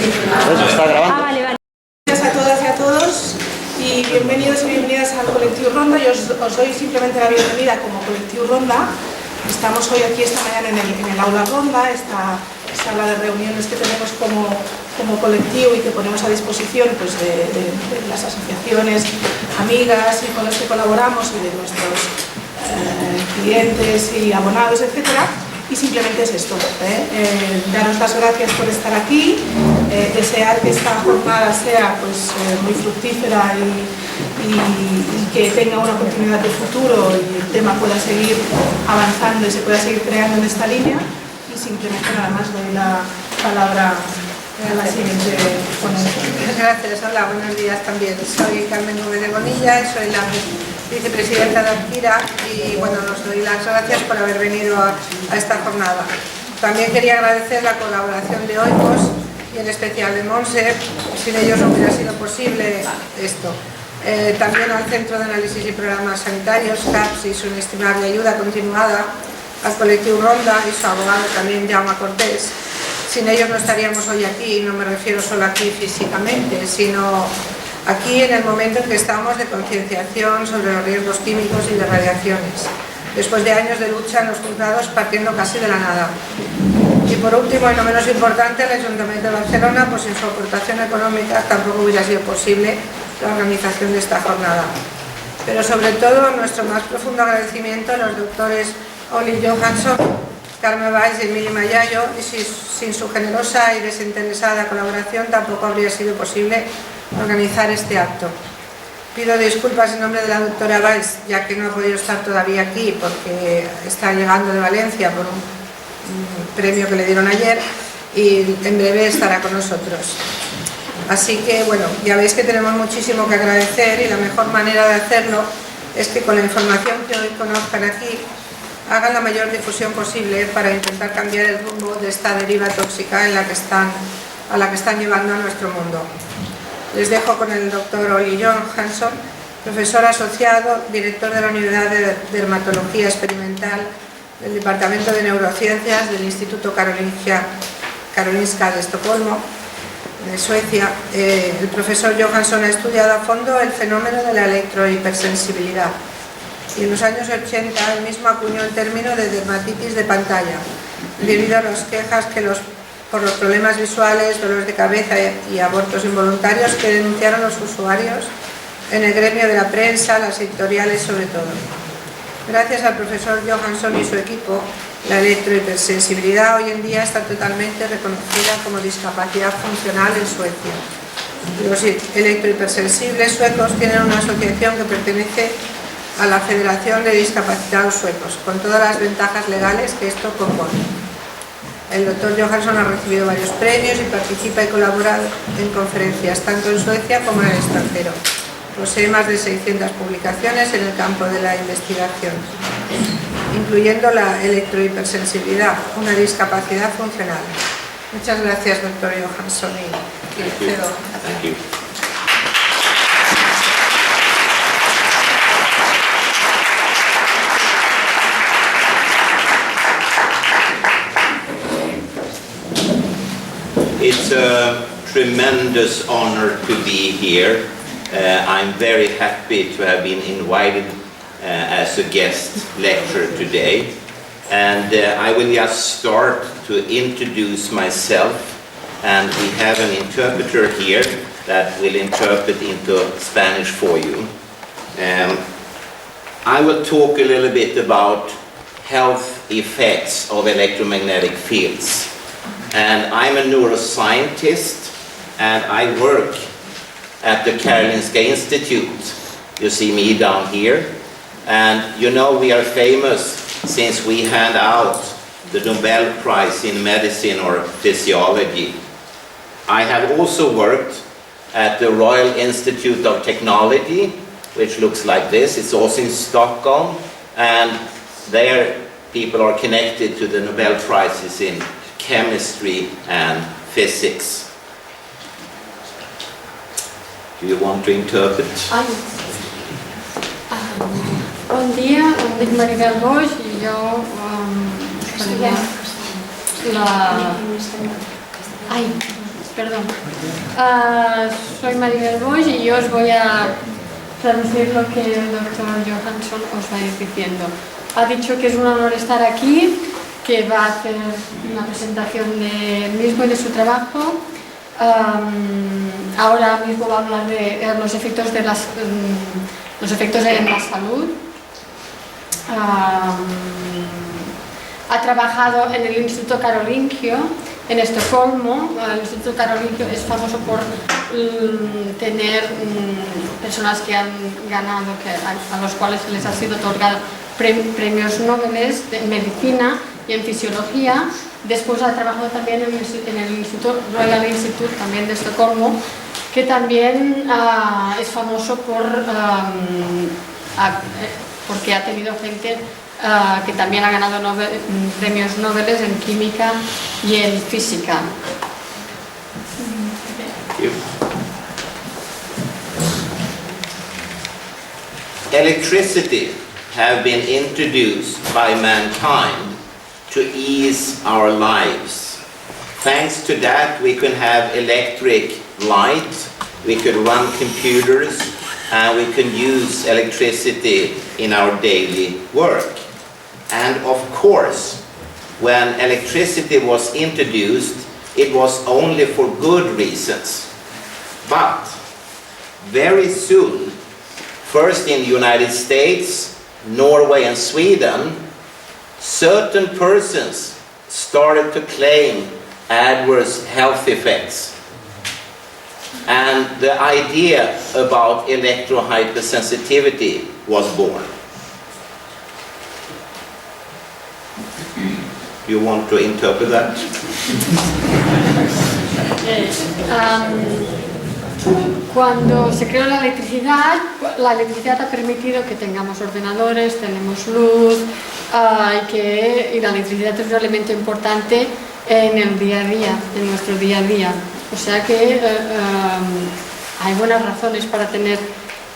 Está grabando. Ah, vale, vale. Gracias a todas y a todos y bienvenidos y bienvenidas al Colectivo Ronda. Yo os doy simplemente la bienvenida como Colectivo Ronda. Estamos hoy aquí esta mañana en el aula Ronda, esta sala de reuniones que tenemos como colectivo y que ponemos a disposición pues, de las asociaciones amigas y con las que colaboramos y de nuestros clientes y abonados, etcétera. Y simplemente es esto, daros las gracias por estar aquí, desear que esta jornada sea pues, muy fructífera y que tenga una continuidad de futuro y el tema pueda seguir avanzando y se pueda seguir creando en esta línea. Y simplemente nada más doy la palabra a la siguiente ponente. Gracias, hola, buenos días también. Soy Carmen Gómez de Bonilla, soy la vicepresidenta de Adquira y bueno, os doy las gracias por haber venido a esta jornada. También quería agradecer la colaboración de Oikos y en especial de Monse, sin ellos no hubiera sido posible esto. También al Centro de Análisis y Programas Sanitarios, CAPS, y su inestimable ayuda continuada, al Colectivo Ronda y su abogado también, Jaume Cortés. Sin ellos no estaríamos hoy aquí, y no me refiero solo aquí físicamente, sino aquí en el momento en que estamos de concienciación sobre los riesgos químicos y de radiaciones, después de años de lucha en los juzgados partiendo casi de la nada. Y por último, y no menos importante, el Ayuntamiento de Barcelona, pues sin su aportación económica tampoco hubiera sido posible la organización de esta jornada. Pero sobre todo, nuestro más profundo agradecimiento a los doctores Oli Johansson, Carme Valls y Emili Mayayo, y sin su generosa y desinteresada colaboración tampoco habría sido posible organizar este acto. Pido disculpas en nombre de la doctora Valls, ya que no ha podido estar todavía aquí porque está llegando de Valencia por un premio que le dieron ayer y en breve estará con nosotros. Así que bueno, ya veis que tenemos muchísimo que agradecer y la mejor manera de hacerlo es que con la información que hoy conozcan aquí hagan la mayor difusión posible para intentar cambiar el rumbo de esta deriva tóxica a la que están llevando a nuestro mundo. Les dejo con el doctor Oli Johansson, profesor asociado, director de la Unidad de Dermatología Experimental del Departamento de Neurociencias del Instituto Karolinska de Estocolmo, de Suecia. El profesor Johansson ha estudiado a fondo el fenómeno de la electrohipersensibilidad y en los años 80 él mismo acuñó el término de dermatitis de pantalla, debido a las quejas por los problemas visuales, dolores de cabeza y abortos involuntarios que denunciaron los usuarios en el gremio de la prensa, las editoriales sobre todo. Gracias al profesor Johansson y su equipo, la electrohipersensibilidad hoy en día está totalmente reconocida como discapacidad funcional en Suecia. Los electrohipersensibles suecos tienen una asociación que pertenece a la Federación de Discapacitados Suecos, con todas las ventajas legales que esto compone. El doctor Johansson ha recibido varios premios y participa y colabora en conferencias tanto en Suecia como en el extranjero. Posee más de 600 publicaciones en el campo de la investigación, incluyendo la electrohipersensibilidad, una discapacidad funcional. Muchas gracias, doctor Johansson, y le cedo la palabra. It's a tremendous honor to be here. I'm very happy to have been invited as a guest lecturer today. And I will just start to introduce myself. And we have an interpreter here that will interpret into Spanish for you. I will talk a little bit about health effects of electromagnetic fields. And I'm a neuroscientist, and I work at the Karolinska Institute. You see me down here. And you know we are famous since we hand out the Nobel Prize in Medicine or Physiology. I have also worked at the Royal Institute of Technology, which looks like this. It's also in Stockholm, and there people are connected to the Nobel Prizes in chemistry and physics. Do you want to interpret? Bon dia, em dic Maribel Boix i jo faria la perdón. Soy Maribel Boix y yo os voy a traducir lo que el doctor Johansson os va a ir diciendo. Ha dicho que es un honor estar aquí, que va a hacer una presentación de él mismo y de su trabajo. Ahora mismo va a hablar de los efectos en la salud. Ha trabajado en el Instituto Carolingio en Estocolmo. El Instituto Carolingio es famoso por tener personas que han ganado, a los cuales les ha sido otorgado premios Nobel en medicina y en fisiología. Después ha trabajado también en el Royal Institute también de Estocolmo, que también es famoso porque ha tenido gente que también ha ganado premios Nobel en química y en física. Electricity have been introduced by mankind to ease our lives. Thanks to that, we can have electric light, we could run computers, and we can use electricity in our daily work. And of course, when electricity was introduced, it was only for good reasons. But very soon, first in the United States, Norway and Sweden, certain persons started to claim adverse health effects. And the idea about electrohypersensitivity was born. You want to interpret that? Cuando se creó la electricidad ha permitido que tengamos ordenadores, tenemos luz, y la electricidad es un elemento importante en el día a día, en nuestro día a día. O sea que hay buenas razones para tener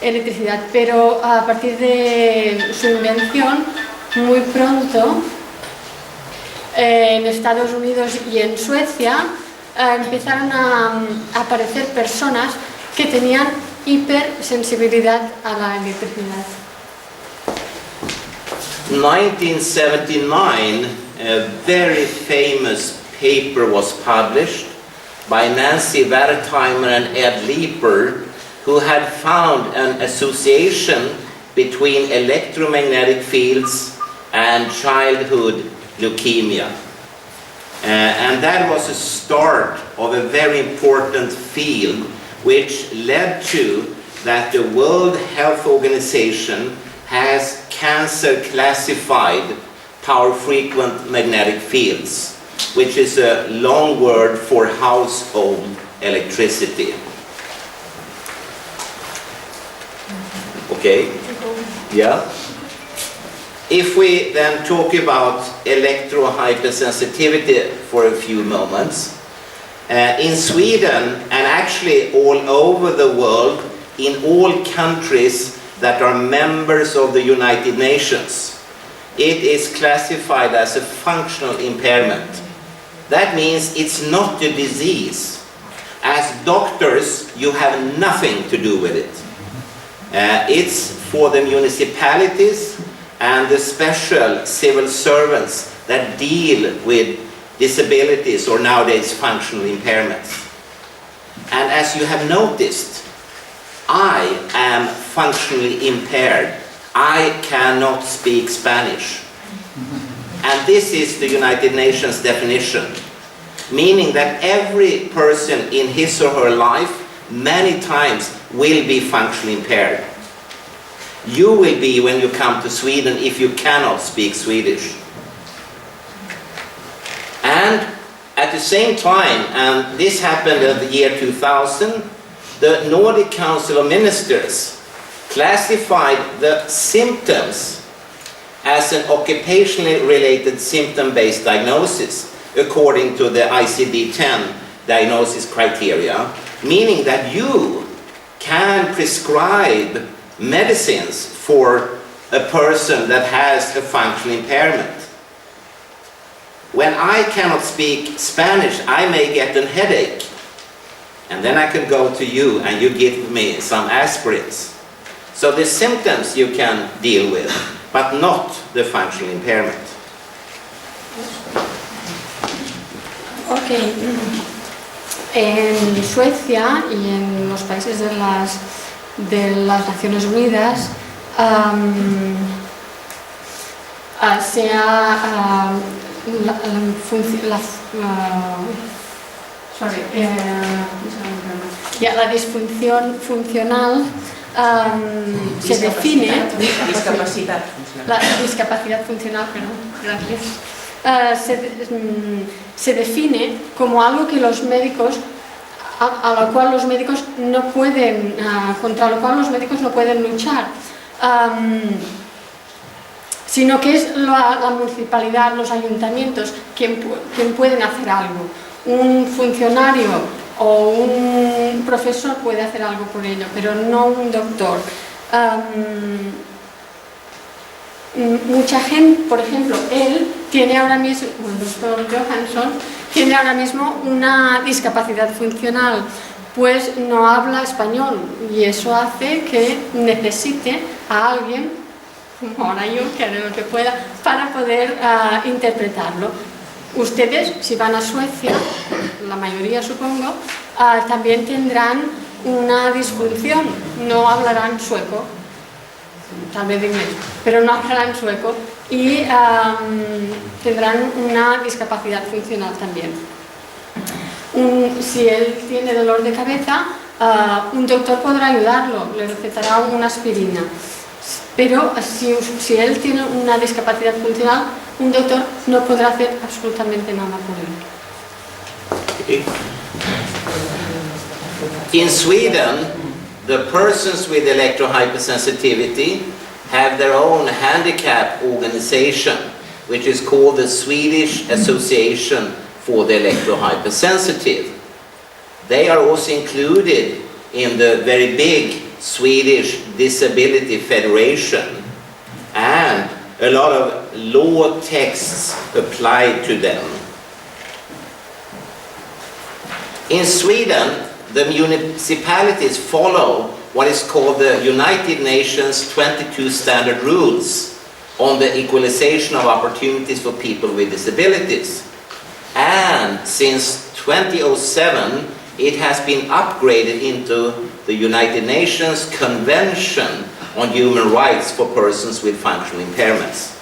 electricidad, pero a partir de su invención, muy pronto, en Estados Unidos y en Suecia, empezaron a aparecer personas que tenían hipersensibilidad a la electricidad. 1979, a very famous paper was published by Nancy Wertheimer and Ed Leeper, who had found an association between electromagnetic fields and childhood leukemia. And that was a start of a very important field, which led to that the World Health Organization has cancer classified power-frequent magnetic fields, which is a long word for household electricity. Okay? Yeah? If we then talk about electrohypersensitivity for a few moments, in Sweden and actually all over the world, in all countries that are members of the United Nations, it is classified as a functional impairment. That means it's not a disease. As doctors, you have nothing to do with it. It's for the municipalities and the special civil servants that deal with disabilities or nowadays functional impairments. And as you have noticed, I am functionally impaired. I cannot speak Spanish. And this is the United Nations definition, meaning that every person in his or her life many times will be functionally impaired. You will be when you come to Sweden if you cannot speak Swedish. And at the same time, and this happened in the year 2000, the Nordic Council of Ministers classified the symptoms as an occupationally related symptom-based diagnosis according to the ICD-10 diagnosis criteria, meaning that you can prescribe medicines for a person that has a functional impairment. When I cannot speak Spanish, I may get a headache. and then I can go to you and you give me some aspirins. So the symptoms you can deal with, but not the functional impairment. Ok. En Suecia y en los países de las Naciones Unidas la disfunción funcional se define, la discapacidad funcional, perdón, gracias, se define como algo que los médicos, a lo cual los médicos no pueden, contra lo cual los médicos no pueden luchar, sino que es la municipalidad, los ayuntamientos quien pueden hacer algo. Un funcionario o un profesor puede hacer algo por ello, pero no un doctor. Mucha gente, por ejemplo, él tiene ahora mismo, el doctor Johansson, tiene ahora mismo una discapacidad funcional, pues no habla español y eso hace que necesite a alguien, como ahora yo, que haré lo que pueda, para poder interpretarlo. Ustedes, si van a Suecia, la mayoría supongo, también tendrán una disfunción, no hablarán sueco, tal vez inglés, pero no hablarán sueco y tendrán una discapacidad funcional también. Si él tiene dolor de cabeza, un doctor podrá ayudarlo, le recetará una aspirina. Pero si él tiene una discapacidad funcional, un doctor no podrá hacer absolutamente nada por él. In Sweden, the persons with electrohypersensitivity have their own handicap organization, which is called the Swedish Association for the Electrohypersensitive. They are also included in the very big Swedish Disability Federation, and a lot of law texts apply to them. In Sweden, the municipalities follow what is called the United Nations 22 Standard Rules on the equalization of opportunities for people with disabilities. And since 2007, it has been upgraded into the United Nations Convention on Human Rights for Persons with Functional Impairments.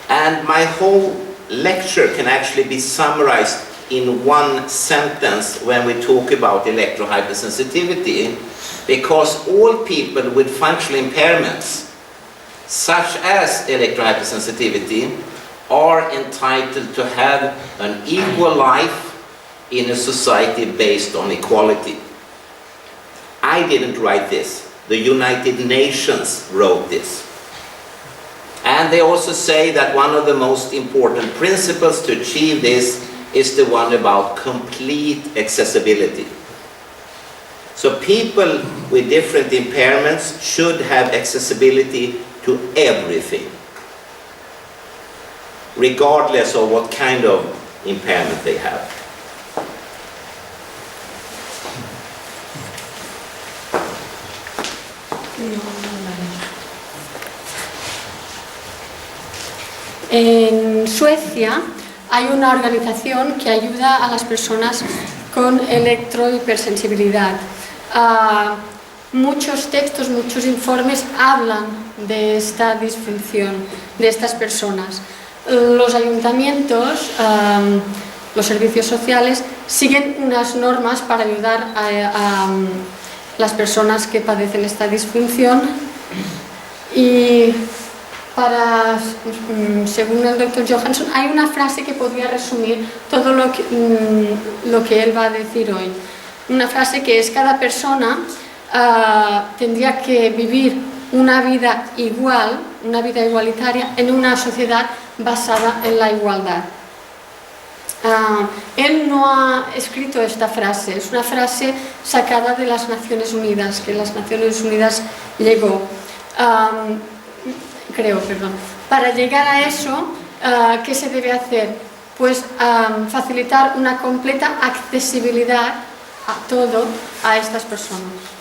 And my whole lecture can actually be summarized in one sentence when we talk about electrohypersensitivity, because all people with functional impairments, such as electrohypersensitivity, are entitled to have an equal life in a society based on equality. I didn't write this. The United Nations wrote this. And they also say that one of the most important principles to achieve this is the one about complete accessibility. So people with different impairments should have accessibility to everything, regardless of what kind of impairment they have. En Suecia hay una organización que ayuda a las personas con electrohipersensibilidad. Muchos textos, muchos informes hablan de esta disfunción de estas personas. Los ayuntamientos, los servicios sociales siguen unas normas para ayudar a las personas que padecen esta disfunción y según el doctor Johansson, hay una frase que podría resumir todo lo que él va a decir hoy. Una frase que es: cada persona tendría que vivir una vida igual, una vida igualitaria en una sociedad basada en la igualdad. Él no ha escrito esta frase, es una frase sacada de las Naciones Unidas, que las Naciones Unidas llegó. Para llegar a eso, ¿qué se debe hacer? pues facilitar una completa accesibilidad a todo a estas personas.